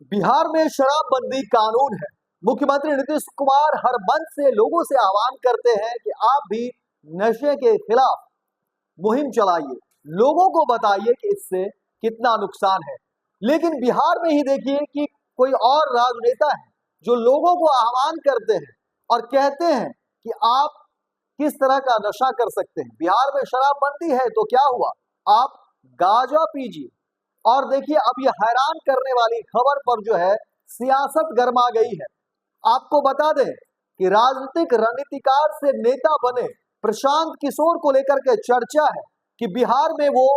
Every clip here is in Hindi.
बिहार में शराबबंदी कानून है। मुख्यमंत्री नीतीश कुमार हर मंच से लोगों से आह्वान करते हैं कि आप भी नशे के खिलाफ मुहिम चलाइए, लोगों को बताइए कि इससे कितना नुकसान है। लेकिन बिहार में ही देखिए कि कोई और राजनेता है जो लोगों को आह्वान करते हैं और कहते हैं कि आप किस तरह का नशा कर सकते हैं। बिहार में शराबबंदी है तो क्या हुआ, आप गांजा पीजिए। और देखिए अब ये हैरान करने वाली खबर पर जो है सियासत गर्मा गई है। आपको बता दें कि राजनीतिक रणनीतिकार से नेता बने प्रशांत किशोर को लेकर के चर्चा है कि बिहार में वो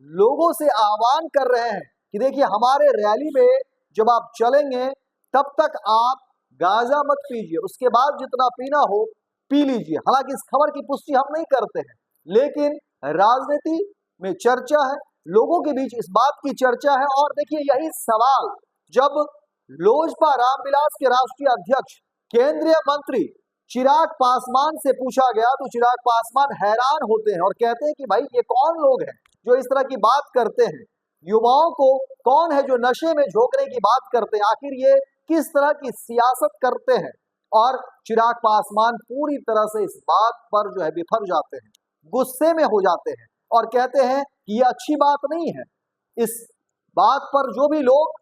लोगों से आह्वान कर रहे हैं कि देखिए हमारे रैली में जब आप चलेंगे तब तक आप गांजा मत पीजिए, उसके बाद जितना पीना हो पी लीजिए। हालांकि इस खबर की पुष्टि हम नहीं करते हैं, लेकिन राजनीति में चर्चा है, लोगों के बीच इस बात की चर्चा है। और देखिए यही सवाल जब लोजपा रामविलास के राष्ट्रीय अध्यक्ष केंद्रीय मंत्री चिराग पासवान से पूछा गया तो चिराग पासवान हैरान होते हैं और कहते हैं कि भाई ये कौन लोग हैं जो इस तरह की बात करते हैं, युवाओं को कौन है जो नशे में झोंकने की बात करते हैं, आखिर ये किस तरह की सियासत करते हैं। और चिराग पासवान पूरी तरह से इस बात पर जो है बिफर जाते हैं, गुस्से में हो जाते हैं और कहते हैं कि ये अच्छी बात नहीं है। इस बात पर जो भी लोग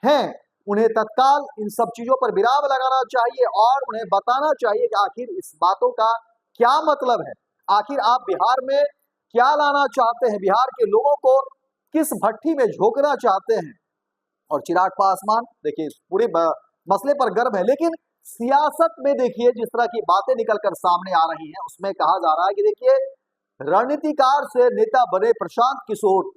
हैं उन्हें तत्काल इन सब चीजों पर विराम लगाना चाहिए और उन्हें बताना चाहिए कि आखिर इस बातों का क्या मतलब है, आखिर आप बिहार में क्या लाना चाहते हैं, बिहार के लोगों को किस भट्टी में झोंकना चाहते हैं। और चिराग पासवान देखिए इस पूरे मसले पर गर्व है, लेकिन सियासत में देखिए जिस तरह की बातें निकलकर सामने आ रही हैं उसमें कहा जा रहा है कि देखिए रणनीतिकार से नेता बने प्रशांत किशोर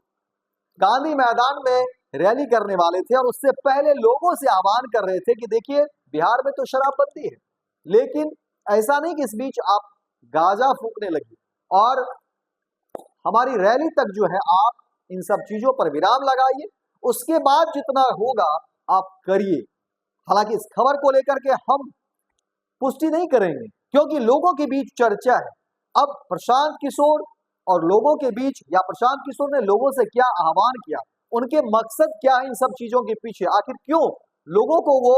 गांधी मैदान में रैली करने वाले थे और उससे पहले लोगों से आह्वान कर रहे थे कि देखिए बिहार में तो शराबबंदी है, लेकिन ऐसा नहीं कि इस बीच आप गांजा फूकने लगी और हमारी रैली तक जो है आप इन सब चीजों पर विराम लगाइए, उसके बाद जितना होगा आप करिए। हालांकि इस खबर को लेकर के हम पुष्टि नहीं करेंगे क्योंकि लोगों के बीच चर्चा है। अब प्रशांत किशोर और लोगों के बीच, या प्रशांत किशोर ने लोगों से क्या आह्वान किया, उनके मकसद क्या है इन सब चीजों के पीछे, आखिर क्यों लोगों को वो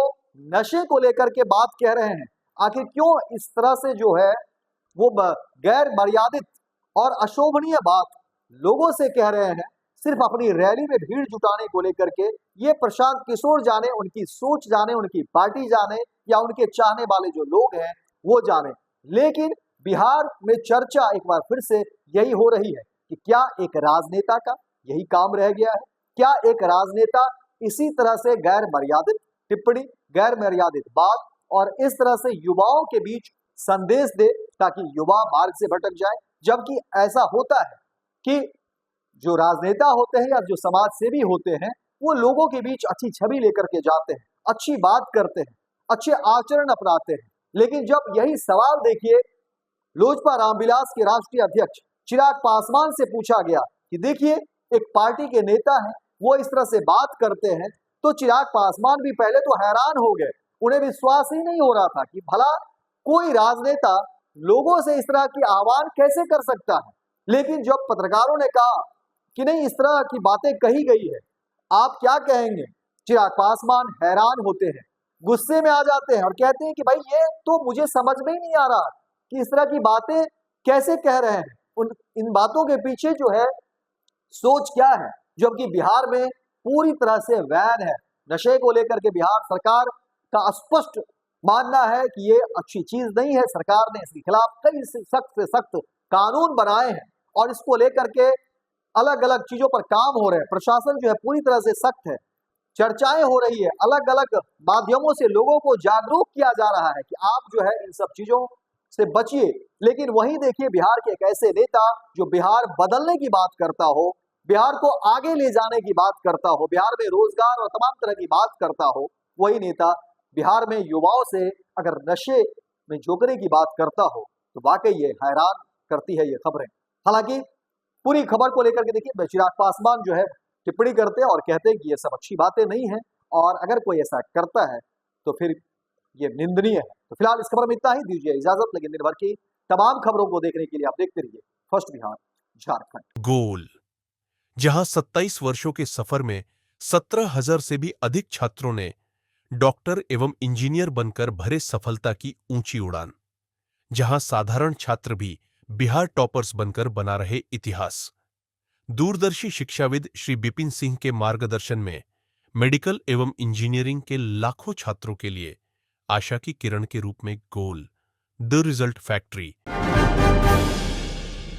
नशे को लेकर के बात कह रहे हैं, आखिर क्यों इस तरह से जो है वो गैर मर्यादित और अशोभनीय बात लोगों से कह रहे हैं सिर्फ अपनी रैली में भीड़ जुटाने को लेकर के। ये प्रशांत किशोर जाने, उनकी सोच जाने, उनकी पार्टी जाने, या उनके चाहने वाले जो लोग हैं वो जाने। लेकिन बिहार में चर्चा एक बार फिर से यही हो रही है कि क्या एक राजनेता का यही काम रह गया है, क्या एक राजनेता इसी तरह से गैर मर्यादित टिप्पणी, गैर मर्यादित बात और इस तरह से युवाओं के बीच संदेश दे ताकि युवा मार्ग से भटक जाए। जबकि ऐसा होता है कि जो राजनेता होते हैं या जो समाज सेवी होते हैं वो लोगों के बीच अच्छी छवि लेकर के जाते हैं, अच्छी बात करते हैं, अच्छे आचरण अपनाते हैं। लेकिन जब यही सवाल देखिए लोजपा रामविलास के राष्ट्रीय अध्यक्ष चिराग पासवान से पूछा गया कि देखिए एक पार्टी के नेता हैं वो इस तरह से बात करते हैं, तो चिराग पासवान भी पहले तो हैरान हो गए, उन्हें विश्वास ही नहीं हो रहा था कि भला कोई राजनेता लोगों से इस तरह की आह्वान कैसे कर सकता है। लेकिन जब पत्रकारों ने कहा कि नहीं इस तरह की बातें कही गई है, आप क्या कहेंगे, चिराग पासवान हैरान होते हैं, गुस्से में आ जाते हैं और कहते हैं कि भाई ये तो मुझे समझ में ही नहीं आ रहा कि इस तरह की बातें कैसे कह रहे हैं, उन इन बातों के पीछे जो है सोच क्या है। जबकि बिहार में पूरी तरह से वैन है नशे को लेकर के, बिहार सरकार का स्पष्ट मानना है कि ये अच्छी चीज नहीं है, सरकार ने इसके खिलाफ कई सख्त से सख्त कानून बनाए हैं और इसको लेकर के अलग अलग चीजों पर काम हो रहे हैं, प्रशासन जो है पूरी तरह से सख्त है, चर्चाएं हो रही है, अलग अलग माध्यमों से लोगों को जागरूक किया जा रहा है कि आप जो है इन सब चीजों से बचिए। लेकिन वहीं देखिए बिहार के एक ऐसे नेता जो बिहार बदलने की बात करता हो, बिहार को आगे ले जाने की बात करता हो, बिहार में रोजगार और तमाम तरह की बात करता हो, वही नेता बिहार में युवाओं से अगर नशे में झोंकने की बात करता हो तो वाकई ये हैरान करती है ये खबरें। हालांकि पूरी खबर को लेकर के देखिए चिराग पासवान जो है टिप्पणी करते हैं और कहते हैं कि ये सब अच्छी बातें नहीं है और अगर कोई ऐसा करता है तो फिर ये निंदनीय है। तो फिलहाल इस खबर में इतना ही, दीजिए इजाजत, लेकिन दिन भर की तमाम खबरों को देखने के लिए आप देखते रहिए फर्स्ट बिहार झारखंड। गोल, जहां 27 वर्षों के सफर में 17,000 से भी अधिक छात्रों ने डॉक्टर एवं इंजीनियर बनकर भरे सफलता की ऊंची उड़ान। जहां साधारण छात्र भी बिहार टॉपर्स बनकर बना रहे इतिहास। दूरदर्शी शिक्षाविद श्री बिपिन सिंह के मार्गदर्शन में मेडिकल एवं इंजीनियरिंग के लाखों छात्रों के लिए आशा की किरण के रूप में गोल द रिजल्ट फैक्ट्री